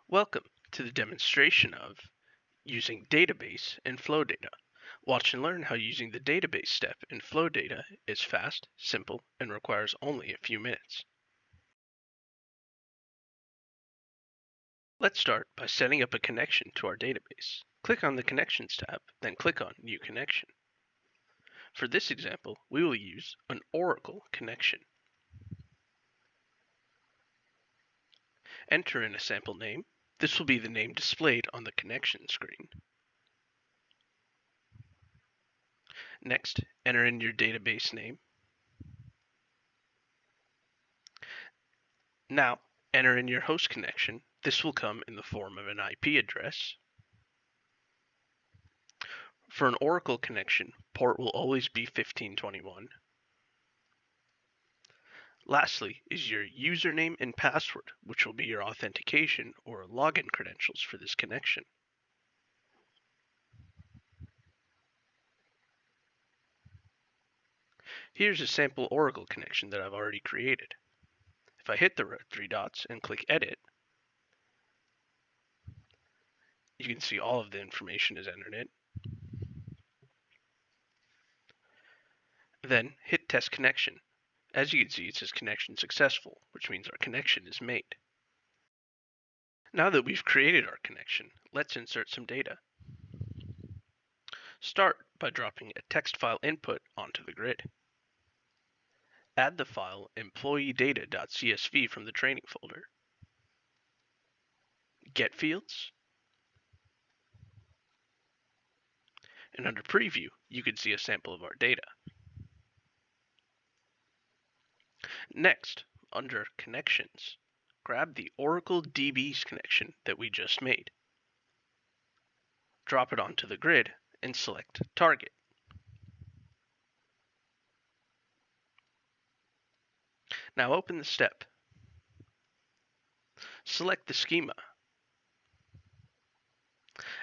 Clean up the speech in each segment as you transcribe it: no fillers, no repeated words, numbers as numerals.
Welcome to the demonstration of using database in FloData. Watch and learn how using the database step in FloData is fast, simple, and requires only a few minutes. Let's start by setting up a connection to our database. Click on the Connections tab, then click on New Connection. For this example, we will use an Oracle connection. Enter in a sample name. This will be the name displayed on the connection screen. Next, enter in your database name. Now, enter in your host connection. This will come in the form of an IP address. For an Oracle connection, port will always be 1521. Lastly is your username and password, which will be your authentication or login credentials for this connection. Here's a sample Oracle connection that I've already created. If I hit the three dots and click Edit, you can see all of the information is entered in. Then hit Test Connection. As you can see, it says connection successful, which means our connection is made. Now that we've created our connection, let's insert some data. Start by dropping a text file input onto the grid. Add the file employeedata.csv from the training folder. Get fields. And under Preview, you can see a sample of our data. Next, under Connections, grab the Oracle DB's connection that we just made. Drop it onto the grid and select Target. Now open the step. Select the schema.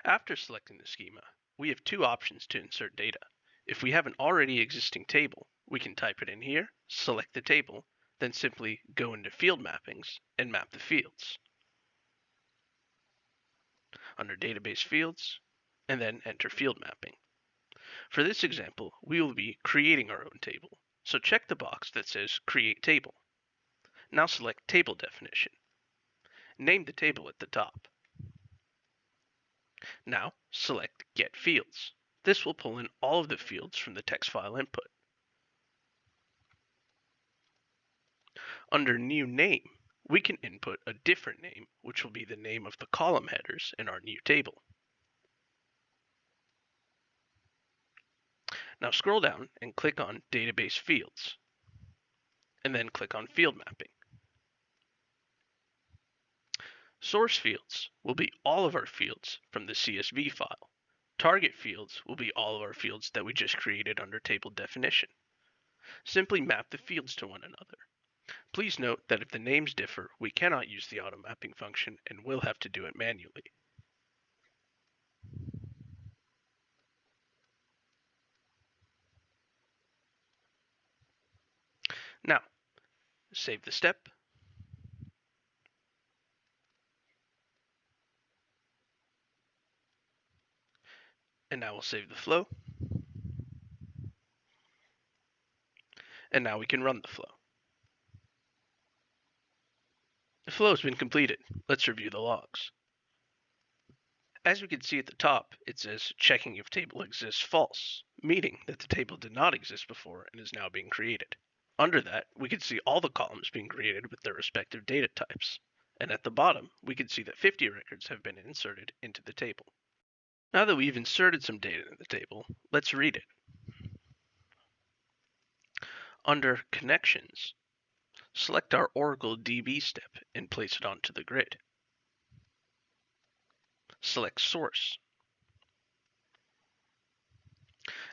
After selecting the schema, we have two options to insert data. If we have an already existing table, we can type it in here, select the table, then simply go into Field Mappings and map the fields. Under Database Fields, and then enter Field Mapping. For this example, we will be creating our own table, so check the box that says Create Table. Now select Table Definition. Name the table at the top. Now select Get Fields. This will pull in all of the fields from the text file input. Under New Name, we can input a different name, which will be the name of the column headers in our new table. Now scroll down and click on Database Fields, and then click on Field Mapping. Source fields will be all of our fields from the CSV file. Target fields will be all of our fields that we just created under Table Definition. Simply map the fields to one another. Please note that if the names differ, we cannot use the auto mapping function and will have to do it manually. Now, save the step. And now we'll save the flow. And now we can run the flow. The flow has been completed. Let's review the logs. As we can see at the top, it says checking if table exists false, meaning that the table did not exist before and is now being created. Under that, we can see all the columns being created with their respective data types. And at the bottom, we can see that 50 records have been inserted into the table. Now that we've inserted some data in the table, let's read it. Under Connections, select our Oracle DB step and place it onto the grid. Select Source.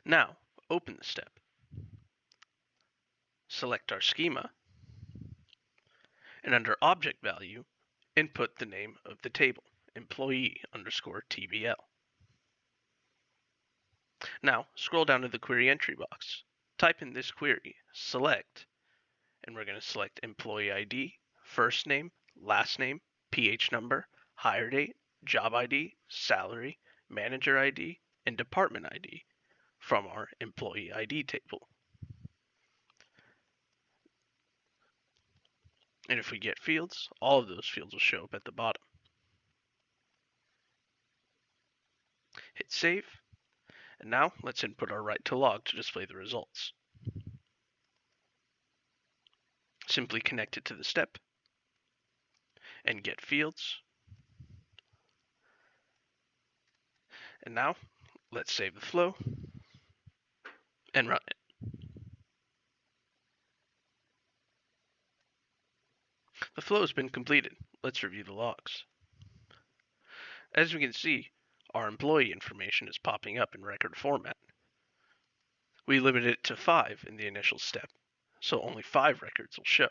Now, open the step. Select our schema, and under Object Value, input the name of the table, employee_TBL. Now, scroll down to the query entry box. Type in this query, select, and we're going to select employee ID, first name, last name, PH number, hire date, job ID, salary, manager ID, and department ID from our employee ID table. And if we get fields, all of those fields will show up at the bottom. Hit save, and now let's input our right to log to display the results. Simply connect it to the step and get fields. And now let's save the flow and run it. The flow has been completed. Let's review the logs. As we can see, our employee information is popping up in record format. We limited it to 5 in the initial step, so only 5 records will show.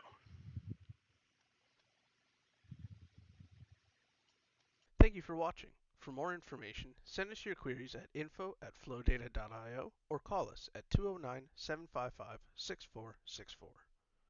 Thank you for watching. For more information, send us your queries at info@flodata.io or call us at 209-755-6464.